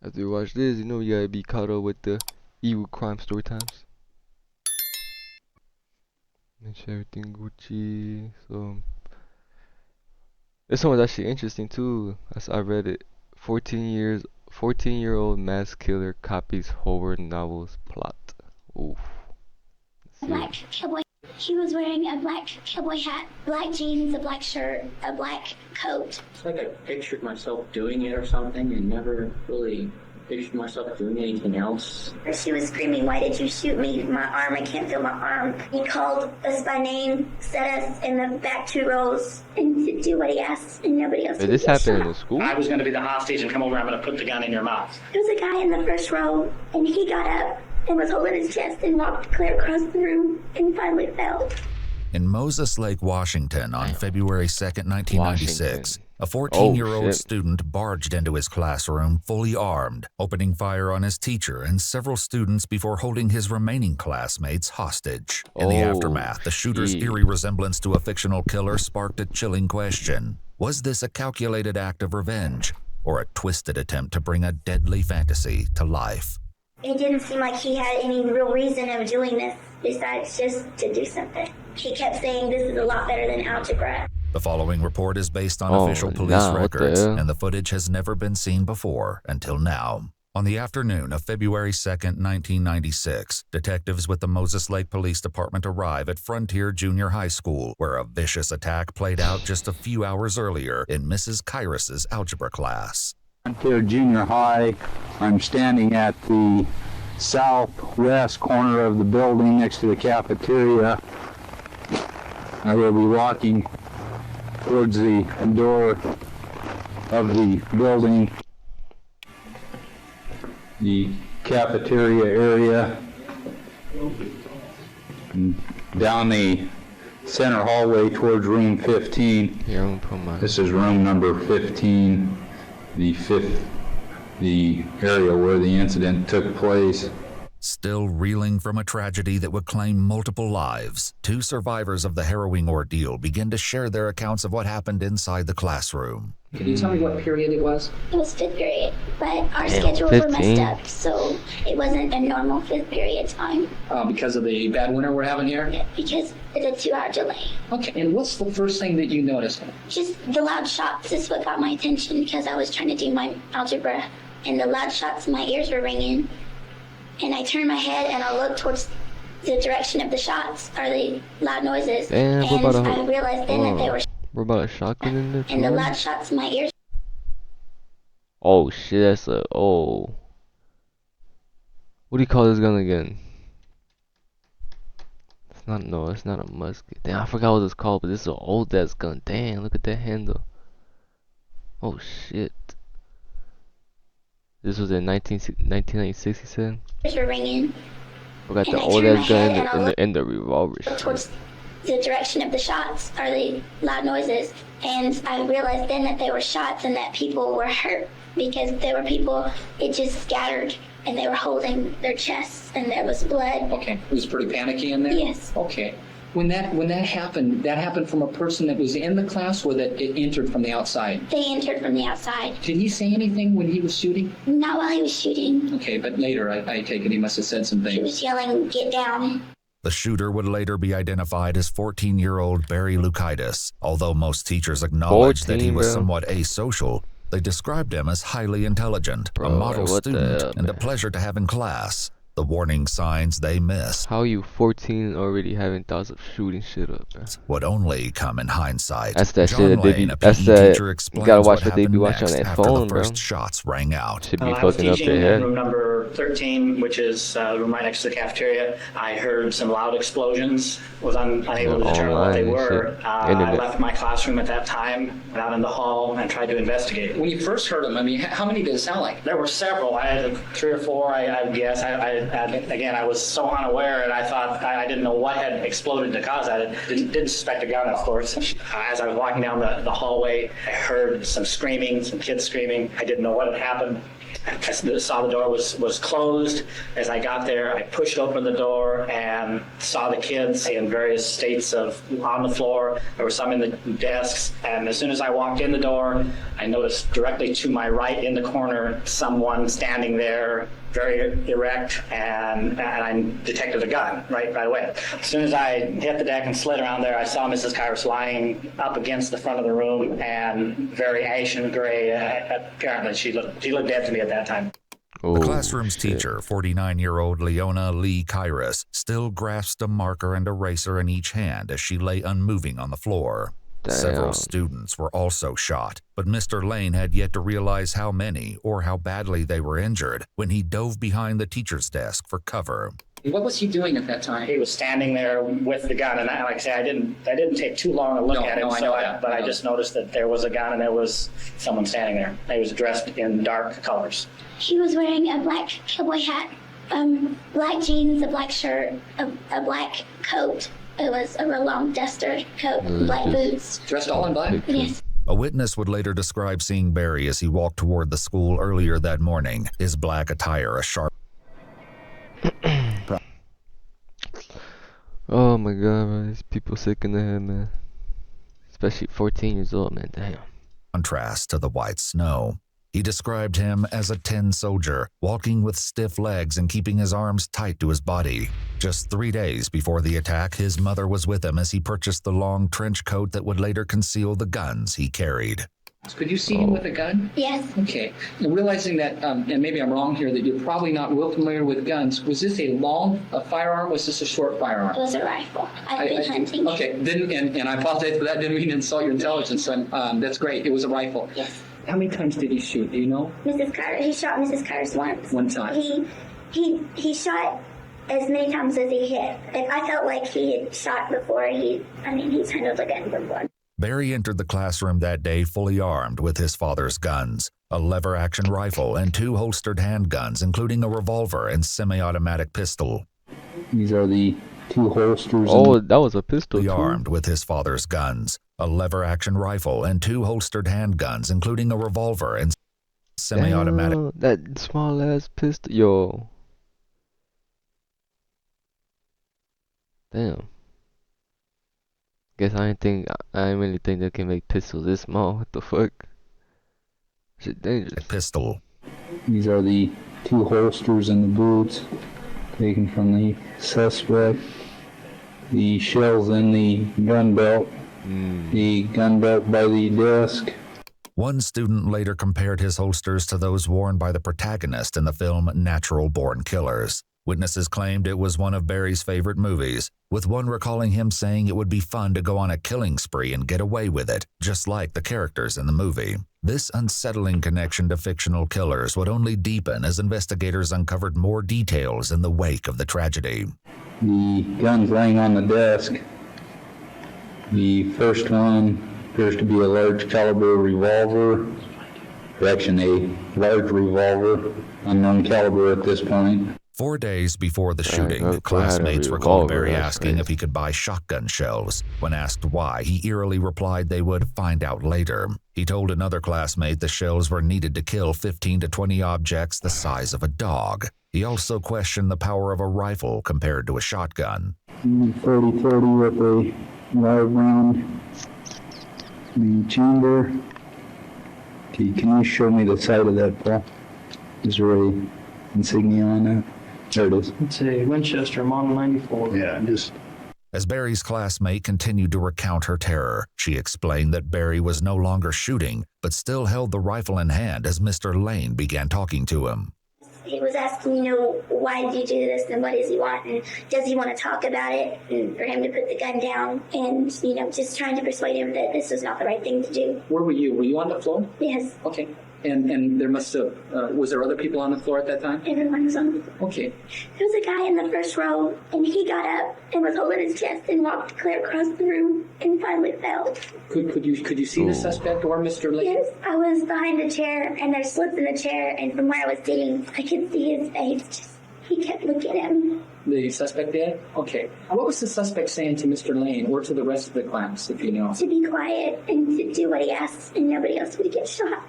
After you watch this, you know you gotta be caught up with the evil crime story times. Make sure everything Gucci. So this one was actually interesting too. I read it. 14-year-old mass killer copies horror novels plot. Oof. Black cowboy. He was wearing a black cowboy hat, black jeans, a black shirt, a black coat. It's like I pictured myself doing it or something and never really pictured myself doing anything else. She was screaming, "Why did you shoot me? My arm, I can't feel my arm." He called us by name, set us in the back 2 rows, and to do what he asked, and nobody else. Did this happen in the school? I was going to be the hostage and come over, I'm going to put the gun in your mouth. There was a guy in the first row, and he got up and was holding his chest and walked clear across the room and finally fell. In Moses Lake, Washington, on February 2nd, 1996, a 14-year-old student barged into his classroom fully armed, opening fire on his teacher and several students before holding his remaining classmates hostage. In the aftermath, the shooter's eerie resemblance to a fictional killer sparked a chilling question. Was this a calculated act of revenge, or a twisted attempt to bring a deadly fantasy to life? It didn't seem like he had any real reason of doing this besides just to do something. He kept saying this is a lot better than algebra. The following report is based on official police records, and the footage has never been seen before until now. On the afternoon of February 2nd, 1996, detectives with the Moses Lake Police Department arrive at Frontier Junior High School, where a vicious attack played out just a few hours earlier in Mrs. Kyrus's algebra class. Frontier Junior High. I'm standing at the southwest corner of the building next to the cafeteria. I will be walking towards the door of the building, the cafeteria area, and down the center hallway towards room 15. This is room number 15, the area where the incident took place. Still reeling from a tragedy that would claim multiple lives, 2 survivors of the harrowing ordeal begin to share their accounts of what happened inside the classroom. Can you tell me what period it was? It was 5th period, but our schedules were messed up, so it wasn't a normal 5th period time. Because of the bad winter we're having here? Because it's a 2-hour delay. Okay, and what's the first thing that you noticed? Just the loud shots is what got my attention because I was trying to do my algebra, and the loud shots, my ears were ringing. And I turned my head and I looked towards the direction of the shots or the loud noises. Damn, and I realized then that they were. What about a shotgun in there? And the loud shots in my ears. Oh shit, that's a What do you call this gun again? It's not a musket. Damn, I forgot what it's called, but this is an old ass gun. Damn, look at that handle. Oh shit. This was in 1996, he said. Were ringing. We got the old ass gun and the revolver. Towards the direction of the shots or the loud noises, and I realized then that they were shots and that people were hurt because there were people. It just scattered and they were holding their chests and there was blood. Okay, it was pretty panicky in there. Yes. Okay. When that happened from a person that was in the class or that it entered from the outside? They entered from the outside. Did he say anything when he was shooting? Not while he was shooting. Okay, but later I take it he must have said some things. He was yelling, "Get down." The shooter would later be identified as 14-year-old Barry Lukaitis. Although most teachers acknowledged that he was somewhat asocial, they described him as highly intelligent, a model student, and a pleasure to have in class. The warning signs they missed. How you 14 already having thoughts of shooting shit up, man? Would only come in hindsight. That's that John shit that they Lane, be. a That's PE that. teacher, You gotta watch what what they be watching on happened that next after phone, the bro. first shots rang out. Should be I was fucking up teaching their in head. room number 13, which is the room right next to the cafeteria. I heard some loud explosions, was unable to determine what they were. I left my classroom at that time, went out in the hall, and tried to investigate. When you first heard them, I mean, how many did it sound like? There were several. I had 3 or 4, I guess. Again, I was so unaware, and I thought I didn't know what had exploded to cause that. Didn't suspect a gun, of course. As I was walking down the hallway, I heard some screaming, some kids screaming. I didn't know what had happened. I saw the door was closed. As I got there, I pushed open the door and saw the kids in various states on the floor. There were some in the desks. And as soon as I walked in the door, I noticed directly to my right in the corner, someone standing there, very erect, and I detected a gun right away. As soon as I hit the deck and slid around there, I saw Mrs. Kyrus lying up against the front of the room and very ashen gray. Apparently, she looked dead to me at that time. The classroom's teacher, 49-year-old Leona Lee Kyrus, still grasped a marker and eraser in each hand as she lay unmoving on the floor. Damn. Several students were also shot, but Mr. Lane had yet to realize how many or how badly they were injured when he dove behind the teacher's desk for cover. What was he doing at that time? He was standing there with the gun, and like I say, I didn't take too long to look at him. I just noticed that there was a gun and there was someone standing there. He was dressed in dark colors. He was wearing a black cowboy hat, black jeans, a black shirt, a black coat. It was a real long duster coat, black boots. Dressed all in black? Yes. A witness would later describe seeing Barry as he walked toward the school earlier that morning, his black attire a sharp Oh my god, man. These people sick in the head, man. Especially 14 years old, man. Damn. contrast to the white snow. He described him as a tin soldier, walking with stiff legs and keeping his arms tight to his body. Just 3 days before the attack, his mother was with him as he purchased the long trench coat that would later conceal the guns he carried. Could you see him with a gun? Yes. Okay. And realizing that, and maybe I'm wrong here, that you're probably not real familiar with guns, was this a firearm? Was this a short firearm? It was a rifle. I've been hunting. Okay. And I apologize for that. Didn't mean to insult your intelligence. That's great. It was a rifle. Yes. How many times did he shoot? Do you know? Mrs. Carter. He shot Mrs. Carter's once. One time. He shot as many times as he hit. If I felt like he had shot before, he's handled a gun before. Barry entered the classroom that day fully armed with his father's guns, a lever-action rifle and 2 holstered handguns, including a revolver and semi-automatic pistol. These are the 2 holsters. Oh, that was a pistol Fully too. armed with his father's guns, a lever-action rifle and 2 holstered handguns, including a revolver and semi-automatic. Damn, that small ass pistol, yo. Damn. Guess I didn't really think they can make pistols this small. What the fuck? Shit dangerous. Pistol. These are the 2 holsters and the boots taken from the suspect. The shells in the gun belt. The gun belt by the desk. One student later compared his holsters to those worn by the protagonist in the film Natural Born Killers. Witnesses claimed it was one of Barry's favorite movies, with one recalling him saying it would be fun to go on a killing spree and get away with it, just like the characters in the movie. This unsettling connection to fictional killers would only deepen as investigators uncovered more details in the wake of the tragedy. The guns laying on the desk. The first one appears to be a large caliber revolver. Correction, a large revolver, unknown caliber at this point. 4 days before the shooting, her classmates revolver, recalled Barry that's asking crazy. if he could buy shotgun shells. When asked why, he eerily replied they would find out later. He told another classmate the shells were needed to kill 15 to 20 objects the size of a dog. He also questioned the power of a rifle compared to a shotgun. 30-30 with a live round in the chamber. Okay, can you show me the side of that, Paul? Is there a insignia on that? There it is. It's a Winchester Model 94. Yeah, just... As Barry's classmate continued to recount her terror, she explained that Barry was no longer shooting, but still held the rifle in hand as Mr. Lane began talking to him. He was asking, why did you do this and what does he want and does he want to talk about it, and for him to put the gun down and, just trying to persuade him that this was not the right thing to do. Where were you? Were you on the floor? Yes, Okay. And there must have, was there other people on the floor at that time? everyone was on the floor. Okay. There was a guy in the first row and he got up and was holding his chest and walked clear across the room and finally fell. Could you see the suspect or Mr. Lane? Yes, I was behind the chair and there's slits in the chair, and from where I was sitting, I could see his face. He kept looking at me. The suspect did? Okay. What was the suspect saying to Mr. Lane or to the rest of the class, if you know? To be quiet and to do what he asked and nobody else would get shot.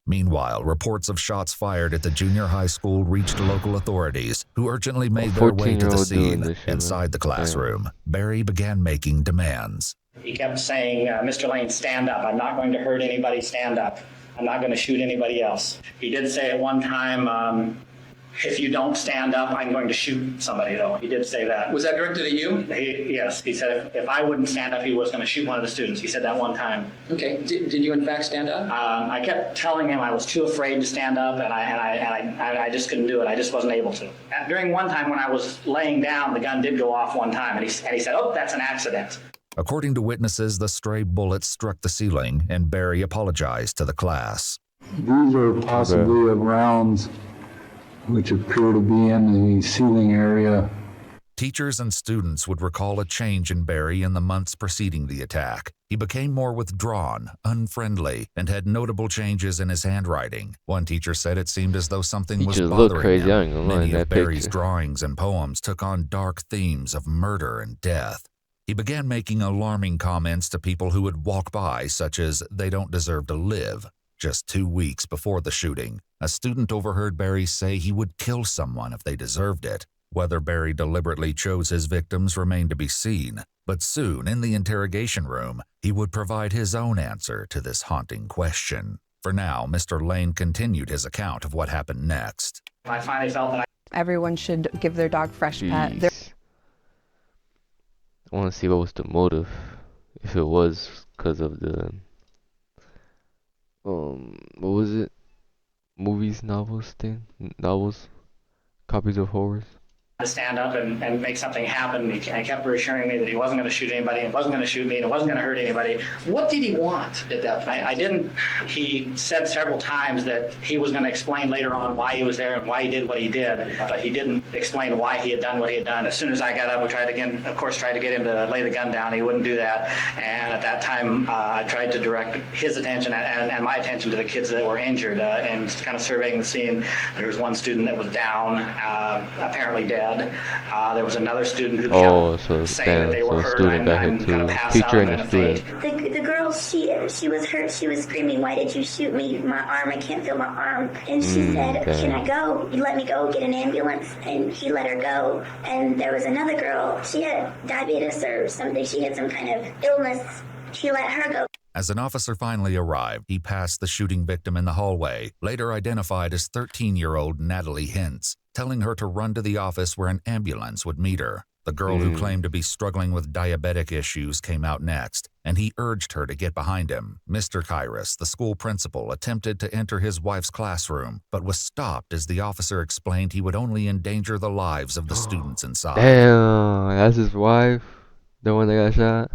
Meanwhile, reports of shots fired at the junior high school reached local authorities, who urgently made their way to the scene. Inside the classroom, Barry began making demands. He kept saying, Mr. Lane, stand up. I'm not going to hurt anybody. Stand up. I'm not going to shoot anybody else. He did say at one time, if you don't stand up, I'm going to shoot somebody, though. He did say that. Was that directed at you? Yes. He said if I wouldn't stand up, he was going to shoot one of the students. He said that one time. Okay. Did you in fact stand up? I kept telling him I was too afraid to stand up, and I just couldn't do it. I just wasn't able to. During one time when I was laying down, the gun did go off one time, and he said, oh, that's an accident. According to witnesses, the stray bullet struck the ceiling, and Barry apologized to the class. These are possibly of rounds which appear to be in the ceiling area. Teachers and students would recall a change in Barry in the months preceding the attack. He became more withdrawn, unfriendly, and had notable changes in his handwriting. One teacher said it seemed as though something was bothering him. Many of Barry's drawings and poems took on dark themes of murder and death. He began making alarming comments to people who would walk by, such as, "They don't deserve to live." Just 2 weeks before the shooting, a student overheard Barry say he would kill someone if they deserved it. Whether Barry deliberately chose his victims remained to be seen, but soon in the interrogation room, he would provide his own answer to this haunting question. For now, Mr. Lane continued his account of what happened next. I finally felt that everyone should give their dog fresh pet. I want to see what was the motive, if it was because of the what was it? Movies, novels, copies of horrors. to stand up and make something happen. He kept reassuring me that he wasn't going to shoot anybody, and wasn't going to shoot me, and it wasn't going to hurt anybody. What did he want at that point? I didn't. He said several times that he was going to explain later on why he was there and why he did what he did, but he didn't explain why he had done what he had done. As soon as I got up, we tried to get him to lay the gun down. He wouldn't do that, and at that time, I tried to direct his attention and my attention to the kids that were injured, and kind of surveying the scene. There was one student that was down, apparently dead. There was another student who kept saying that they were hurt. I'm kind of passed out and a faint. The girl, she was hurt. She was screaming, "Why did you shoot me? My arm, I can't feel my arm." And she said, "Can I go? You let me go get an ambulance." And he let her go. And there was another girl. She had diabetes or something. She had some kind of illness. He let her go. As an officer finally arrived, he passed the shooting victim in the hallway, later identified as 13-year-old Natalie Hintz, telling her to run to the office where an ambulance would meet her. The girl who claimed to be struggling with diabetic issues came out next, and he urged her to get behind him. Mr. Kairos, the school principal, attempted to enter his wife's classroom, but was stopped as the officer explained he would only endanger the lives of the students inside. Damn, that's his wife? The one that got shot?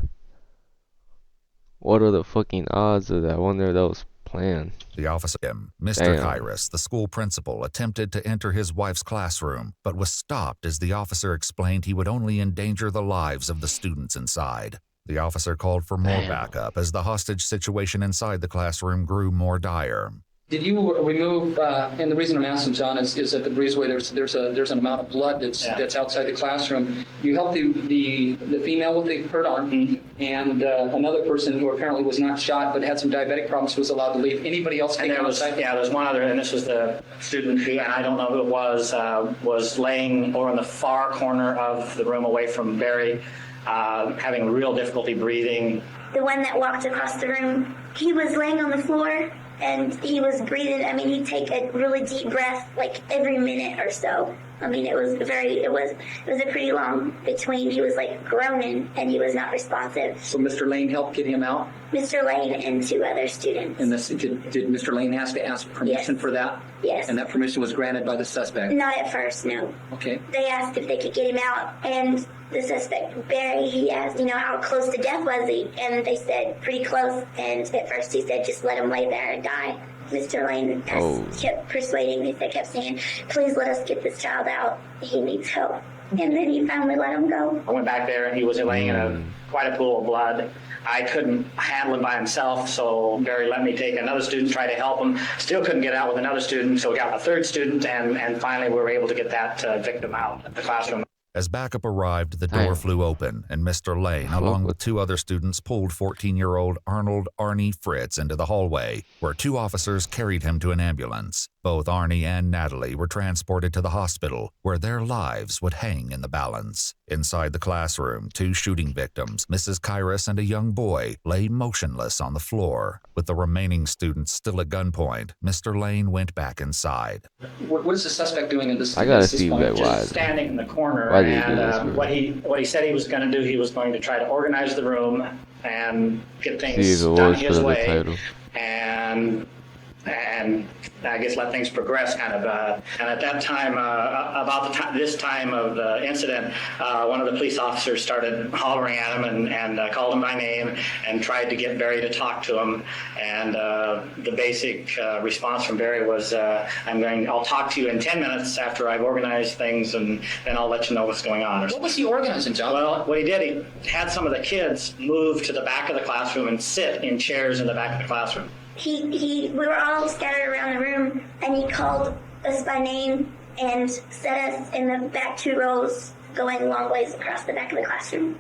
What are the fucking odds of that? I wonder if that was planned. The officer, Mr. Kairos, the school principal, attempted to enter his wife's classroom, but was stopped as the officer explained he would only endanger the lives of the students inside. The officer called for more backup as the hostage situation inside the classroom grew more dire. Did you remove? And the reason I'm asking, John, is at the breezeway there's an amount of blood that's outside the classroom. You helped the female with the hurt arm, and another person who apparently was not shot but had some diabetic problems was allowed to leave. Anybody else taken outside? Yeah, there's one other, and this was the student who, and I don't know who it was laying over in the far corner of the room away from Barry, having real difficulty breathing. The one that walked across the room, he was laying on the floor. And he was breathing. I mean, he'd take a really deep breath, like every minute or so. I mean, it was a pretty long between. He was like groaning, and he was not responsive. So Mr. Lane helped get him out? Mr. Lane and two other students. And did Mr. Lane have to ask permission for that? Yes. And that permission was granted by the suspect? Not at first, no. Okay. They asked if they could get him out, and the suspect, Barry, he asked, how close to death was he? And they said, pretty close. And at first he said, just let him lay there and die. Mr. Lane kept persuading me. They kept saying, please let us get this child out. He needs help. And then he finally let him go. I went back there, and he was laying in quite a pool of blood. I couldn't handle him by himself, so Barry let me take another student, try to help him. Still couldn't get out with another student, so we got a third student, and finally we were able to get that victim out of the classroom. As backup arrived, the door flew open, and Mr. Lane, along with 2 other students, pulled 14-year-old Arnold Arnie Fritz into the hallway, where 2 officers carried him to an ambulance. Both Arnie and Natalie were transported to the hospital, where their lives would hang in the balance. Inside the classroom, 2 shooting victims, Mrs. Kyrus and a young boy, lay motionless on the floor. With the remaining students still at gunpoint, Mr. Lane went back inside. What is the suspect doing in this? I gotta see point? that. Why? Just standing in the corner, Why did he do and this, what he said he was going to do, he was going to try to organize the room and get See things the done words his for the way, title. and I guess let things progress, kind of. And at that time, this time of the incident, one of the police officers started hollering at him and called him by name and tried to get Barry to talk to him. And the basic response from Barry was, I'll talk to you in 10 minutes after I've organized things, and then I'll let you know what's going on. What was he organizing, John? Well, what he did, he had some of the kids move to the back of the classroom and sit in chairs in the back of the classroom. We were all scattered around the room, and he called us by name and set us in the back 2 rows, going long ways across the back of the classroom.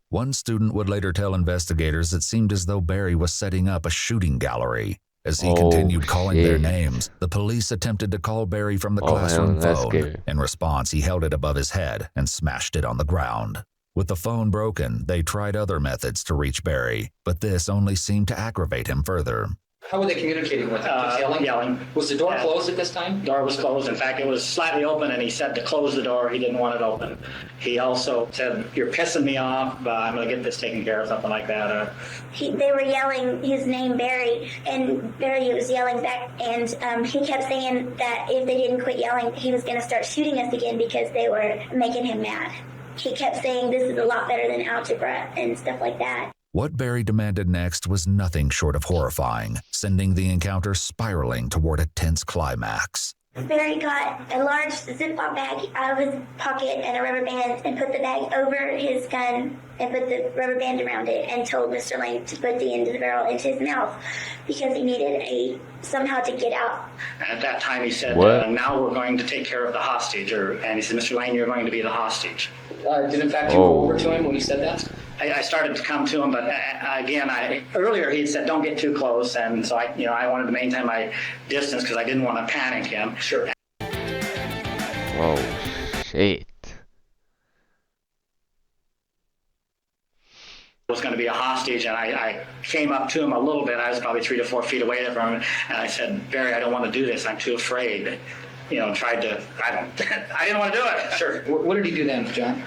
One student would later tell investigators it seemed as though Barry was setting up a shooting gallery. As he continued calling their names, the police attempted to call Barry from the classroom phone. In response, he held it above his head and smashed it on the ground. With the phone broken, they tried other methods to reach Barry, but this only seemed to aggravate him further. How were they communicating with him? Just yelling? Yelling. Was the door closed at this time? The door was closed. In fact, it was slightly open, and he said to close the door. He didn't want it open. He also said, "You're pissing me off. I'm going to get this taken care of," something like that. They were yelling his name, Barry, and Barry was yelling back, and he kept saying that if they didn't quit yelling, he was going to start shooting us again because they were making him mad. He kept saying this is a lot better than algebra and stuff like that. What Barry demanded next was nothing short of horrifying, sending the encounter spiraling toward a tense climax. Barry got a large Ziploc bag out of his pocket and a rubber band and put the bag over his gun and put the rubber band around it and told Mr. Lane to put the end of the barrel into his mouth because he needed somehow to get out. And at that time he said, now we're going to take care of the hostage. And he said, "Mr. Lane, you're going to be the hostage." Did in fact you go over to him when he said that? I started to come to him, but again, earlier he had said, "Don't get too close," and so I wanted to maintain my distance because I didn't want to panic him. Sure. Oh shit! Was going to be a hostage, and I came up to him a little bit. I was probably 3 to 4 feet away from him, and I said, "Barry, I don't want to do this. I'm too afraid." I didn't want to do it. Sure. What did he do then, John?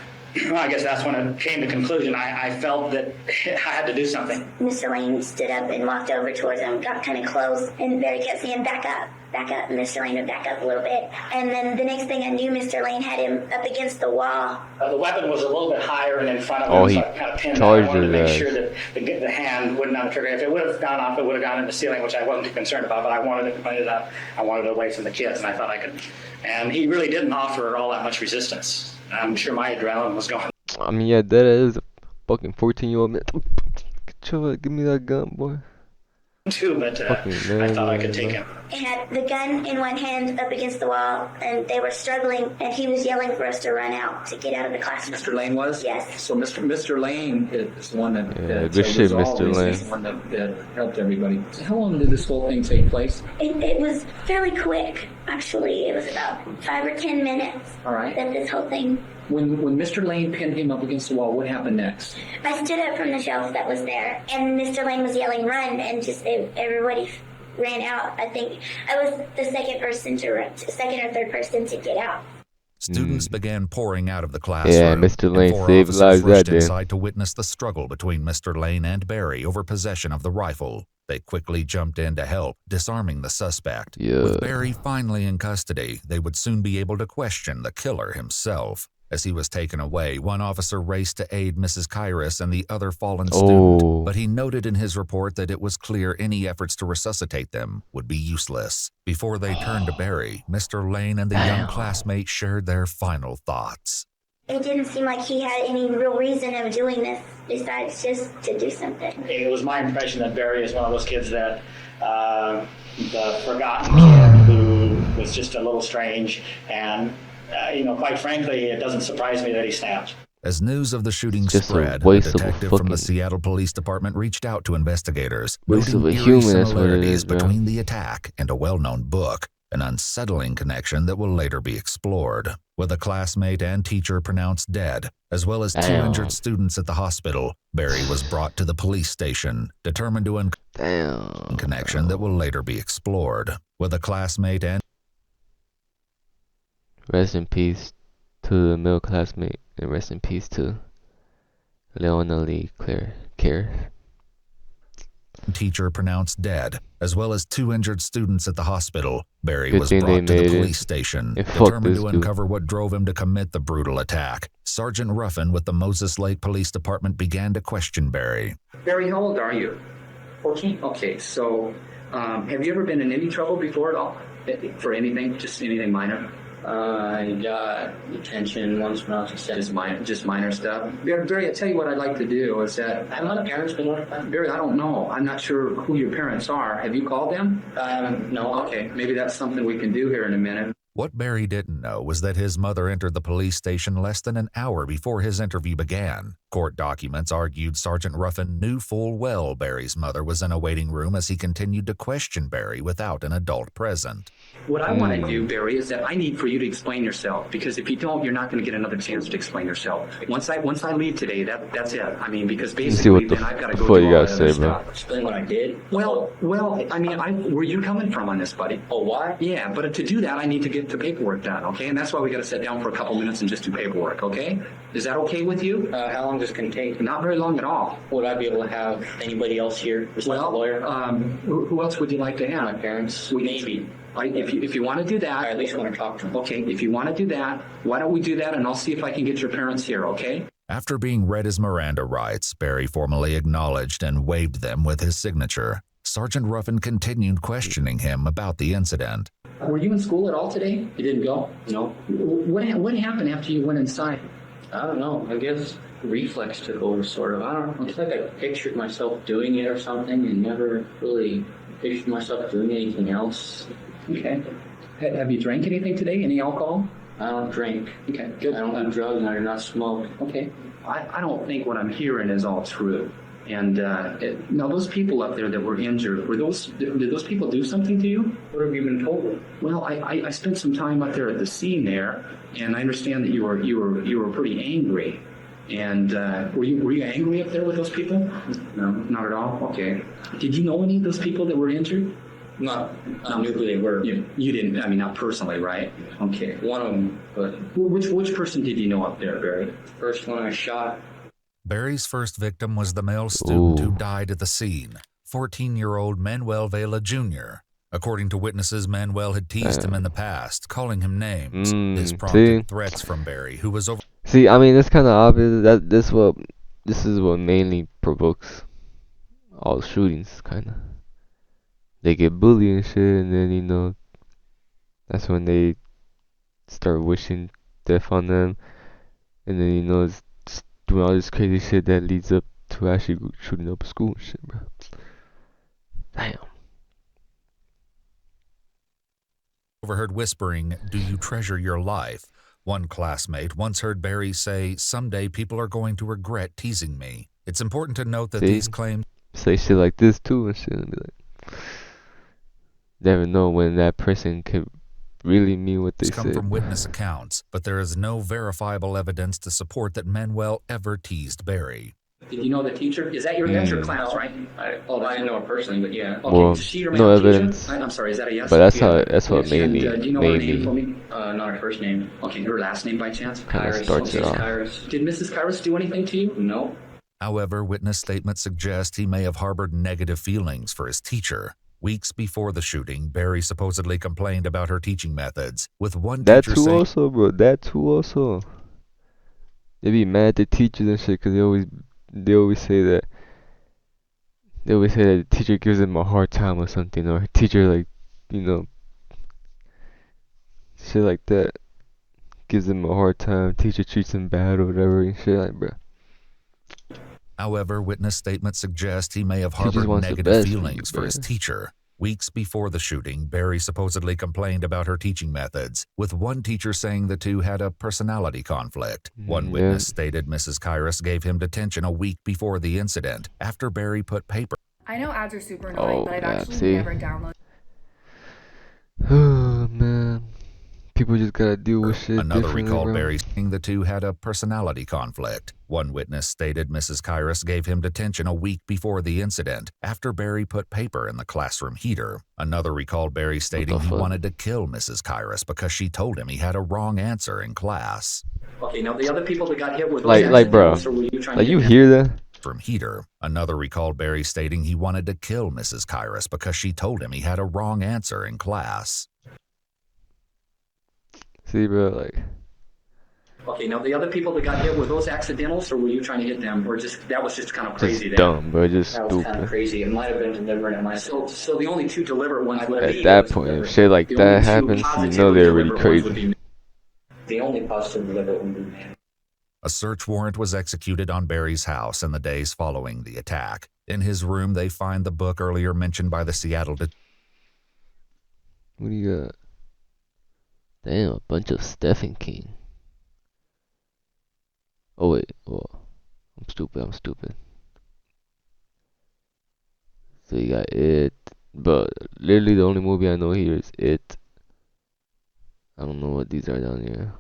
Well, I guess that's when it came to conclusion. I felt that I had to do something. Mr. Lane stood up and walked over towards him, got kind of close, and Barry kept saying, back up. And Mr. Lane would back up a little bit. And then the next thing I knew, Mr. Lane had him up against the wall. The weapon was a little bit higher and in front of him, so I kind of pinned it. I wanted to make sure that the hand wouldn't on the trigger. If it would have gone off, it would have gone in the ceiling, which I wasn't too concerned about, but I wanted it pointed up. I wanted it away from the kids, and I thought I could. And he really didn't offer all that much resistance. I'm sure my adrenaline was going. I mean, yeah, that is a fucking 14-year-old man. Give me that gun, boy. Too, but I thought I could take him. He had the gun in one hand up against the wall, and they were struggling, and he was yelling for us to run out to get out of the classroom. Mr. Lane was? Yes. So Mr. Lane is the one that good shit, Mr. Lane. He's the one that helped everybody. So how long did this whole thing take place? It was fairly quick, actually. It was about 5 or 10 minutes. All right. That this whole thing. When Mr. Lane pinned him up against the wall, what happened next? I stood up from the shelf that was there, and Mr. Lane was yelling, "Run!" and just everybody ran out. I think I was the second or third person to get out. Students began pouring out of the classroom. Yeah, Mr. Lane and 4 saved officers lives that rushed day. inside to witness the struggle between Mr. Lane and Barry over possession of the rifle. They quickly jumped in to help, disarming the suspect. Yeah. With Barry finally in custody, they would soon be able to question the killer himself. As he was taken away, one officer raced to aid Mrs. Kyrus and the other fallen student, but he noted in his report that it was clear any efforts to resuscitate them would be useless. Before they turned to Barry, Mr. Lane and the young classmate shared their final thoughts. It didn't seem like he had any real reason of doing this besides just to do something. It was my impression that Barry is one of those kids that the forgotten kid who was just a little strange and quite frankly, it doesn't surprise me that he snapped. As news of the shooting Just a spread, a waste of a detective from the fucking- Seattle Police Department reached out to investigators, Waste of noting a eerie human, that's what it similarities is, bro. between the attack and a well-known book, an unsettling connection that will later be explored. With a classmate and teacher pronounced dead, as well as 2 Damn. injured students at the hospital, Barry was brought to the police station, determined to uncover Damn. a connection that will later be explored. With a classmate and Rest in peace to the male classmate, and rest in peace to Leona Lee Care. teacher pronounced dead, as well as 2 injured students at the hospital, Barry Good was thing they brought to the made it. police station, And fuck determined this to dude. uncover what drove him to commit the brutal attack. Sergeant Ruffin with the Moses Lake Police Department began to question Barry. Barry, how old are you? 14. Okay, so have you ever been in any trouble before at all? For anything? Just anything minor? I got detention once when I was a seven. Just minor stuff. Barry, I tell you what I'd like to do is that Have my parents been notified? Barry, I don't know. I'm not sure who your parents are. Have you called them? No. Okay, maybe that's something we can do here in a minute. What Barry didn't know was that his mother entered the police station less than an hour before his interview began. Court documents argued Sergeant Ruffin knew full well Barry's mother was in a waiting room as he continued to question Barry without an adult present. What I want to do, Barry, is that I need for you to explain yourself, because if you don't, you're not going to get another chance to explain yourself. Once I leave today, that's it. I mean, because See basically what the then I've got to go fuck do you all gotta that other say, bro. stuff. Explain what I did. Well, I mean, where you coming from on this, buddy? Oh, why? Yeah, but to do that, I need to get the paperwork done, okay? And that's why we got to sit down for a couple minutes and just do paperwork, okay? Is that okay with you? How long does it take? Not very long at all. Would I be able to have anybody else here besides the lawyer? Who else would you like to My have? parents? Maybe. If you want to do that, I at least want to talk to them. okay, if you want to do that, why don't we do that, and I'll see if I can get your parents here, okay? After being read his Miranda rights, Barry formally acknowledged and waived them with his signature. Sergeant Ruffin continued questioning him about the incident. Were you in school at all today? You didn't go? No. What happened after you went inside? I don't know. I guess reflex took over, sort of. I don't know. It's like I pictured myself doing it or something and never really pictured myself doing anything else. Okay. Have you drank anything today? Any alcohol? I don't drink. Okay, good. I don't do drugs and I do not smoke. Okay. I don't think what I'm hearing is all true. And now those people up there that were injured, did those people do something to you? What have you been told? Well, I spent some time up there at the scene there, and I understand that you were pretty angry. And were you angry up there with those people? No, not at all. Okay. Did you know any of those people that were injured? I knew who they were. You didn't. I mean, not personally, right? Okay. One of them, but Which person did you know up there, Barry? first one I shot. Barry's first victim was the male student who Ooh. died at the scene, 14-year-old Manuel Vela Jr. According to witnesses, Manuel had teased him in the past, calling him names. This see? prompted threats from Barry, who was over. See, I mean, it's kind of obvious that this is what mainly provokes all shootings, kind of. They get bullied and shit, and then that's when they start wishing death on them, and then it's just doing all this crazy shit that leads up to actually shooting up a school and shit, bro. Damn. Overheard whispering, "Do you treasure your life?" One classmate once heard Barry say, "Someday people are going to regret teasing me." It's important to note that See? these claims Say shit like this too and shit, and be like, never know when that person could really mean what they come say. from witness accounts, but there is no verifiable evidence to support that Manuel ever teased Barry. Did you know the teacher? That's your class, right? I didn't know her personally, but yeah. Okay, Well, is she your no math teacher? evidence. I'm sorry, is that a yes? But that's Yeah. that's what Yes, mainly and, do you know her name for me? Not her first name. Okay, her last name by chance? kind of Kyrus. starts it Mrs. off. Kyrus. Did Mrs. Kyrus do anything to you? No. However, witness statements suggest he may have harbored negative feelings for his teacher. Weeks before the shooting, Barry supposedly complained about her teaching methods, with one That teacher too saying also, bro. That too also. They be mad at the teachers and shit because they always say that the teacher gives them a hard time or something, or teacher shit like that gives them a hard time. Teacher treats them bad or whatever and shit like, bro. However, witness statements suggest he may have He just harbored wants the negative best for you, feelings for his bro. teacher. Weeks before the shooting, Barry supposedly complained about her teaching methods, with one teacher saying the two had a personality conflict. One witness stated Mrs. Kyrus gave him detention a week before the incident, after Barry put paper. I know ads are super annoying, but I've actually never downloaded. Oh, man. People just gotta deal with shit. Another recalled Barry saying the two had a personality conflict. One witness stated Mrs. Kyrus gave him detention a week before the incident, after Barry put paper in the classroom heater. Another recalled Barry stating he wanted to kill Mrs. Kyrus because she told him he had a wrong answer in class. Okay, now the other people that got hit with like bro, like you hear that? From heater. Another recalled Barry stating he wanted to kill Mrs. Kyrus because she told him he had a wrong answer in class. See, bro, like. Okay, now the other people that got hit, were those accidentals, or were you trying to hit them, or that was just kind of crazy? Just dumb, bro, just that stupid. was kind of crazy. It might have been deliberate. It might have so the only two deliberate ones would be at that point, if shit like that happens, you know they're really crazy. The only positive deliberate would be. A search warrant was executed on Barry's house in the days following the attack. In his room, they find the book earlier mentioned by the Seattle. What do you got? Damn, a bunch of Stephen King. Oh wait, well, I'm stupid. So you got It, but literally the only movie I know here is It. I don't know what these are down here.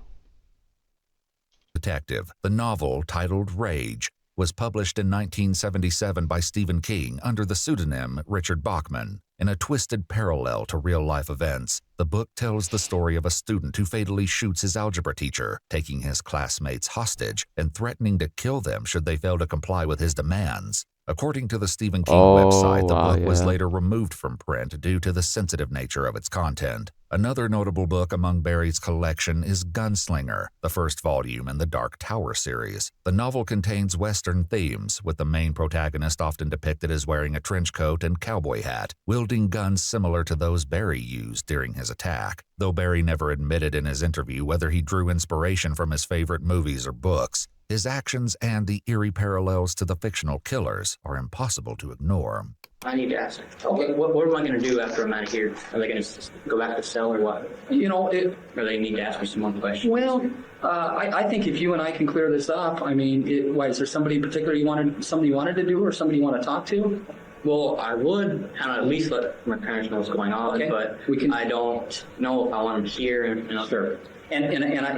Detective. The novel, titled Rage, was published in 1977 by Stephen King under the pseudonym Richard Bachman. In a twisted parallel to real-life events, the book tells the story of a student who fatally shoots his algebra teacher, taking his classmates hostage and threatening to kill them should they fail to comply with his demands. According to the Stephen King website, the book was later removed from print due to the sensitive nature of its content. Another notable book among Barry's collection is Gunslinger, the first volume in the Dark Tower series. The novel contains Western themes, with the main protagonist often depicted as wearing a trench coat and cowboy hat, wielding guns similar to those Barry used during his attack. Though Barry never admitted in his interview whether he drew inspiration from his favorite movies or books, his actions and the eerie parallels to the fictional killers are impossible to ignore. I need to ask. Okay, what am I going to do after I'm out of here? Are they going to go back to the cell or what? You know, or they need to ask me some more questions? Well, I think if you and I can clear this up, I mean, why is there somebody in particular you wanted to do, or somebody you want to talk to? Well, I would kind of at least let my parents know what's going on, but I don't know if I want them here. And sure. And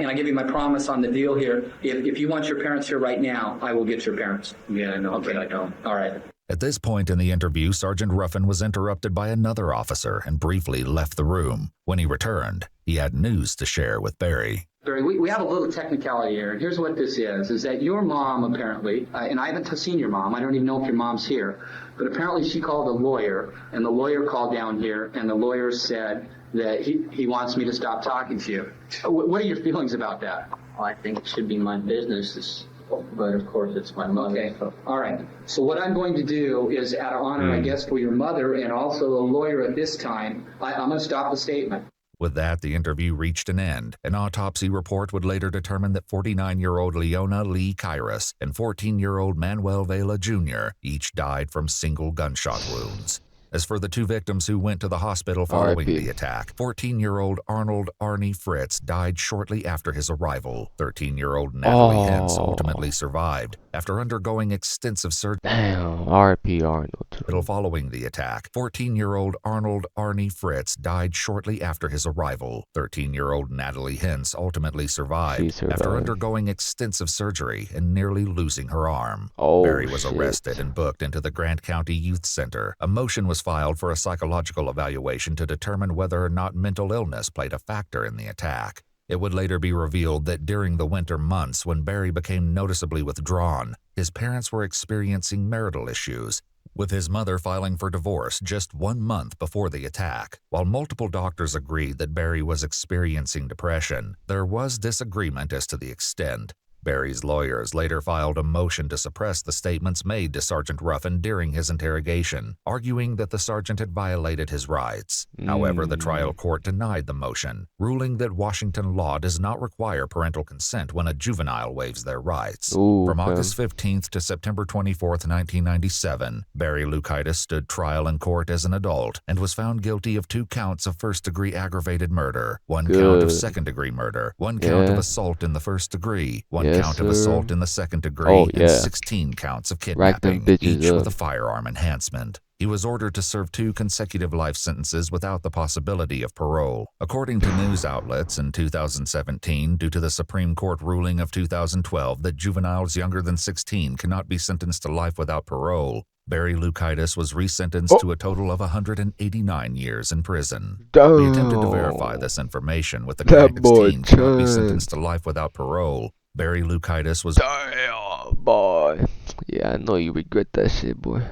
I give you my promise on the deal here. If you want your parents here right now, I will get your parents. Yeah, I know. Okay, I don't. All right. At this point in the interview, Sergeant Ruffin was interrupted by another officer and briefly left the room. When he returned, he had news to share with Barry. Barry, we have a little technicality here. Here's what this is that your mom apparently, and I haven't seen your mom, I don't even know if your mom's here, but apparently she called a lawyer, and the lawyer called down here, and the lawyer said that he wants me to stop talking to you. What are your feelings about that? Well, I think it should be my business, but of course it's my mother. Okay, all right. So what I'm going to do is, out of honor, I guess, for your mother and also the lawyer at this time, I'm going to stop the statement. With that, the interview reached an end. An autopsy report would later determine that 49-year-old Leona Lee Kyrus and 14-year-old Manuel Vela Jr. each died from single gunshot wounds. As for the two victims who went to the hospital following the attack, 14-year-old Arnold Arnie Fritz died shortly after his arrival. 13-year-old Natalie Hens ultimately survived after undergoing extensive surgery. Damn, R.I.P. Arnold. Following the attack, 14-year-old Arnold Arnie Fritz died shortly after his arrival. 13-year-old Natalie Hens ultimately survived after undergoing extensive surgery and nearly losing her arm. Barry was arrested and booked into the Grant County Youth Center. A motion was filed for a psychological evaluation to determine whether or not mental illness played a factor in the attack. It would later be revealed that during the winter months when Barry became noticeably withdrawn, his parents were experiencing marital issues, with his mother filing for divorce just 1 month before the attack. While multiple doctors agreed that Barry was experiencing depression, there was disagreement as to the extent. Barry's lawyers later filed a motion to suppress the statements made to Sergeant Ruffin during his interrogation, arguing that the sergeant had violated his rights. However, the trial court denied the motion, ruling that Washington law does not require parental consent when a juvenile waives their rights. From August 15th to September 24th, 1997, Barry Lukaitis stood trial in court as an adult and was found guilty of 2 counts of first-degree aggravated murder, 1 count of second-degree murder, 1 count of assault in the first degree, 1 count of assault in the second degree, and 16 counts of kidnapping, each with a firearm enhancement. He was ordered to serve 2 consecutive life sentences without the possibility of parole. According to news outlets, in 2017, due to the Supreme Court ruling of 2012 that juveniles younger than 16 cannot be sentenced to life without parole, Barry Lukaitis was resentenced to a total of 189 years in prison. We attempted to verify this information with the Grant team cannot be sentenced to life without parole. Barry Lukaitis was... Damn, boy. Yeah, I know you regret that shit, boy.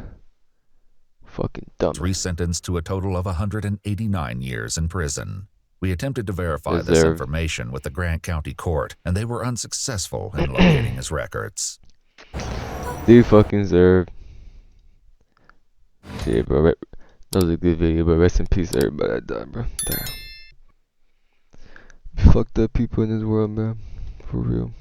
Fucking dumb. Resentenced to a total of 189 years in prison. We attempted to verify this information with the Grant County Court, and they were unsuccessful in locating his records. Dude fucking deserved. Shit, bro. That was a good video, but rest in peace, everybody that died, bro. Damn. Fucked up people in this world, man. For real.